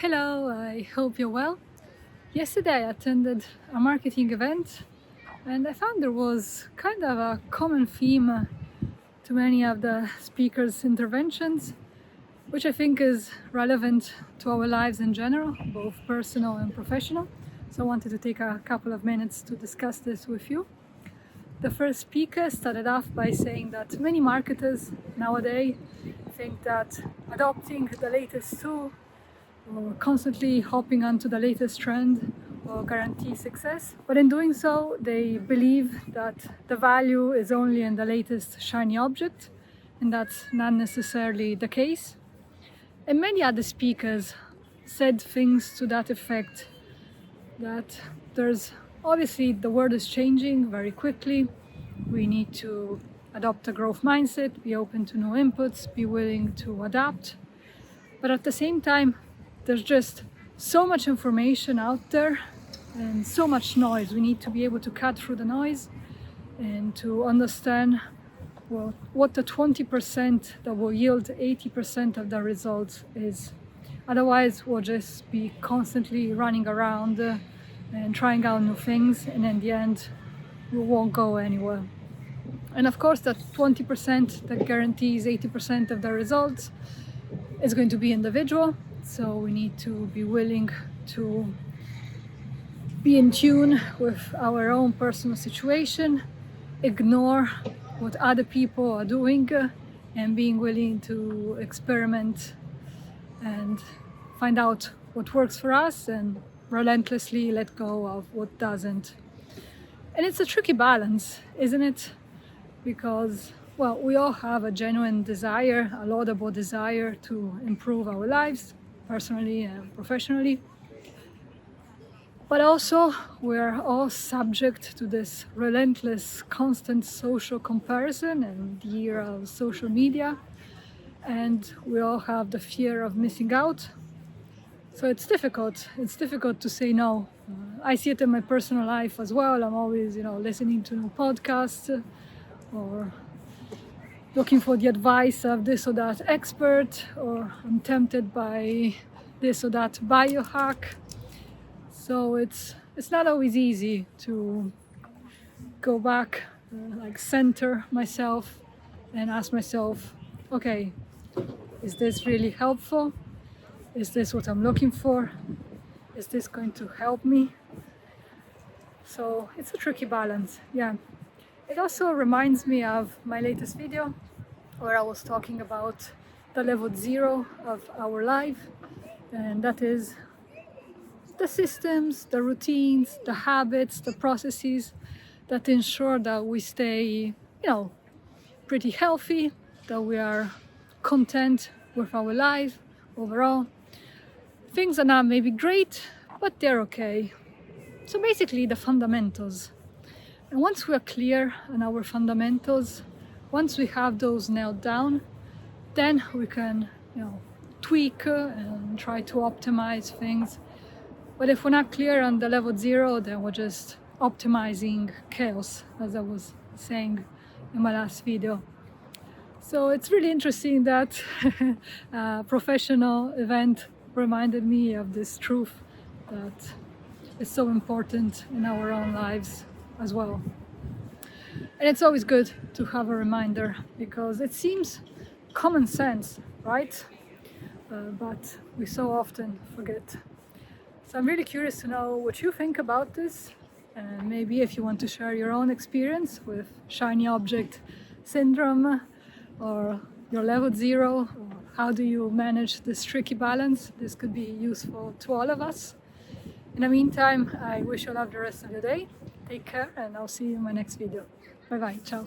Hello, I hope you're well. Yesterday I attended a marketing event and I found there was kind of a common theme to many of the speakers' interventions, which I think is relevant to our lives in general, both personal and professional. So I wanted to take a couple of minutes to discuss this with you. The first speaker started off by saying that many marketers nowadays think that adopting the latest tool or constantly hopping onto the latest trend will guarantee success. But in doing so, they believe that the value is only in the latest shiny object, and that's not necessarily the case. And many other speakers said things to that effect, that there's obviously the world is changing very quickly. We need to adopt a growth mindset, be open to new inputs, be willing to adapt. But at the same time, there's just so much information out there and so much noise. We need to be able to cut through the noise and to understand what the 20% that will yield 80% of the results is. Otherwise, we'll just be constantly running around and trying out new things, and in the end, we won't go anywhere. And of course, that 20% that guarantees 80% of the results is going to be individual. So we need to be willing to be in tune with our own personal situation, ignore what other people are doing, and being willing to experiment and find out what works for us and relentlessly let go of what doesn't. And it's a tricky balance, isn't it? Because, well, we all have a genuine desire, a laudable desire to improve our lives, personally and professionally. But also, we're all subject to this relentless, constant social comparison and the era of social media. And we all have the fear of missing out. So it's difficult. It's difficult to say no. I see it in my personal life as well. I'm always, listening to new podcasts or looking for the advice of this or that expert, or I'm tempted by this or that biohack. So it's not always easy to go back, center myself and ask myself, okay, is this really helpful? Is this what I'm looking for? Is this going to help me? So it's a tricky balance, yeah. It also reminds me of my latest video where I was talking about the level 0 of our life, and that is the systems, the routines, the habits, the processes that ensure that we stay, pretty healthy, that we are content with our life overall. Things are not maybe great, but they're okay. So basically the fundamentals. And once we are clear on our fundamentals, once we have those nailed down, then we can, tweak and try to optimize things. But if we're not clear on the level 0, then we're just optimizing chaos, as I was saying in my last video. So it's really interesting that a professional event reminded me of this truth that is so important in our own lives as well. And it's always good to have a reminder because it seems common sense, right? But we so often forget. So I'm really curious to know what you think about this, and maybe if you want to share your own experience with shiny object syndrome or your level 0, or how do you manage this tricky balance? This could be useful to all of us. In the meantime, I wish you love the rest of your day. Take care, and I'll see you in my next video. Bye bye. Ciao.